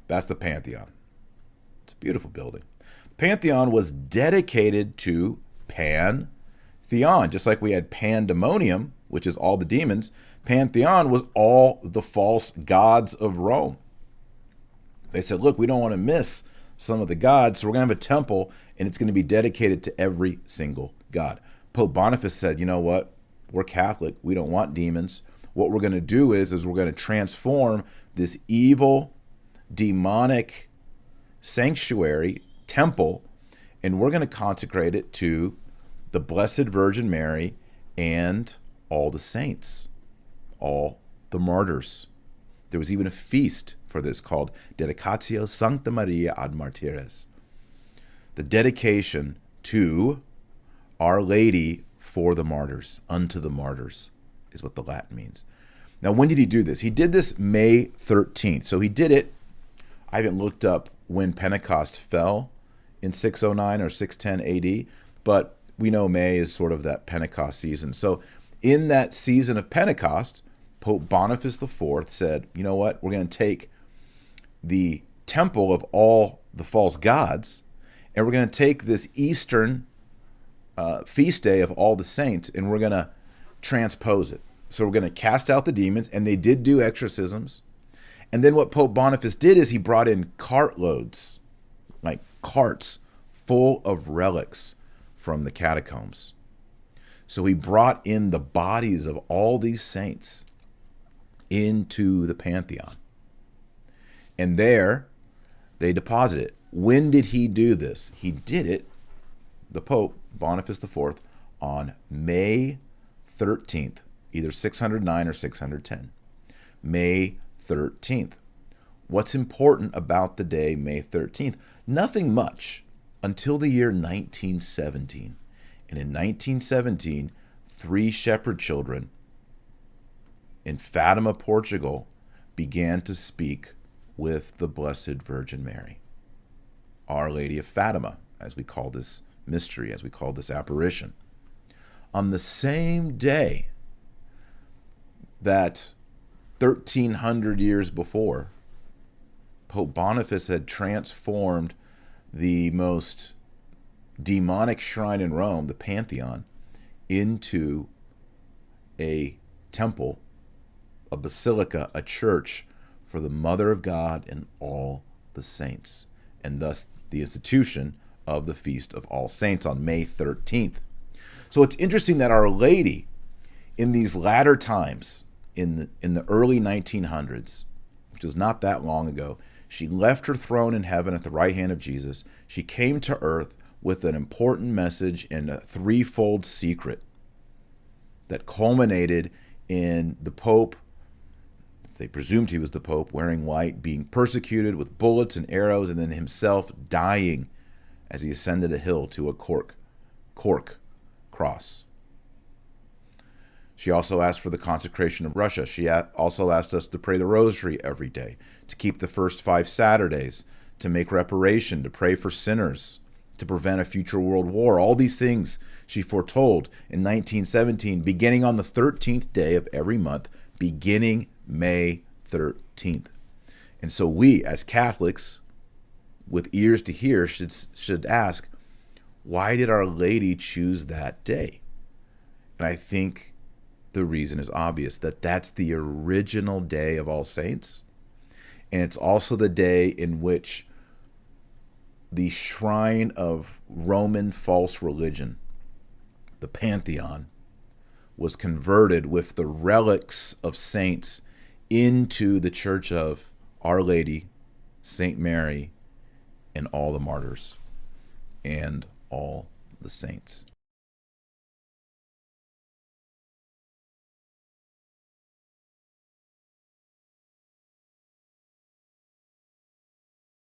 That's the Pantheon. It's a beautiful building. Pantheon was dedicated to Pantheon, just like we had Pandemonium, which is all the demons. Pantheon was all the false gods of Rome. They said, look, we don't want to miss some of the gods, so we're going to have a temple, and it's going to be dedicated to every single god. Pope Boniface said, you know what? We're Catholic. We don't want demons. What we're going to do is we're going to transform this evil, demonic sanctuary, temple, and we're going to consecrate it to the Blessed Virgin Mary and all the saints, all the martyrs. There was even a feast for this called Dedicatio Sancta Maria ad Martyres, the dedication to Our Lady for the martyrs, unto the martyrs, is what the Latin means. Now, when did he do this? He did this May 13th. So he did it, I haven't looked up when Pentecost fell in 609 or 610 AD, but we know May is sort of that Pentecost season. So in that season of Pentecost, Pope Boniface IV said, you know what, we're going to take the temple of all the false gods, and we're going to take this Eastern feast day of all the saints, and we're going to transpose it. So we're going to cast out the demons, and they did do exorcisms. And then what Pope Boniface did is he brought in cartloads, like carts full of relics from the catacombs. So he brought in the bodies of all these saints into the Pantheon. And there they deposited it. When did he do this? He did it, the Pope, Boniface IV, on May 13th, either 609 or 610. May 13th. What's important about the day, May 13th? Nothing much until the year 1917. And in 1917, 3 shepherd children in Fatima, Portugal, began to speak with the Blessed Virgin Mary, Our Lady of Fatima, as we call this mystery, as we call this apparition. On the same day that 1,300 years before, Pope Boniface had transformed the most demonic shrine in Rome, the Pantheon, into a temple, a basilica, a church for the Mother of God and all the saints, and thus the institution of the Feast of All Saints on May 13th. So it's interesting that Our Lady, in these latter times, in the early 1900s, which is not that long ago, she left her throne in heaven at the right hand of Jesus. She came to earth with an important message and a threefold secret that culminated in the Pope, they presumed he was the Pope, wearing white, being persecuted with bullets and arrows, and then himself dying as he ascended a hill to a cork cross. She also asked for the consecration of Russia. She also asked us to pray the rosary every day, to keep the first 5 Saturdays, to make reparation, to pray for sinners, to prevent a future world war. All these things she foretold in 1917, beginning on the 13th day of every month, beginning May 13th. And so we, as Catholics, with ears to hear, should ask, why did Our Lady choose that day? And I think the reason is obvious, that that's the original day of All Saints. And it's also the day in which the shrine of Roman false religion, the Pantheon, was converted with the relics of saints into the Church of Our Lady, Saint Mary, and all the martyrs, and all the saints.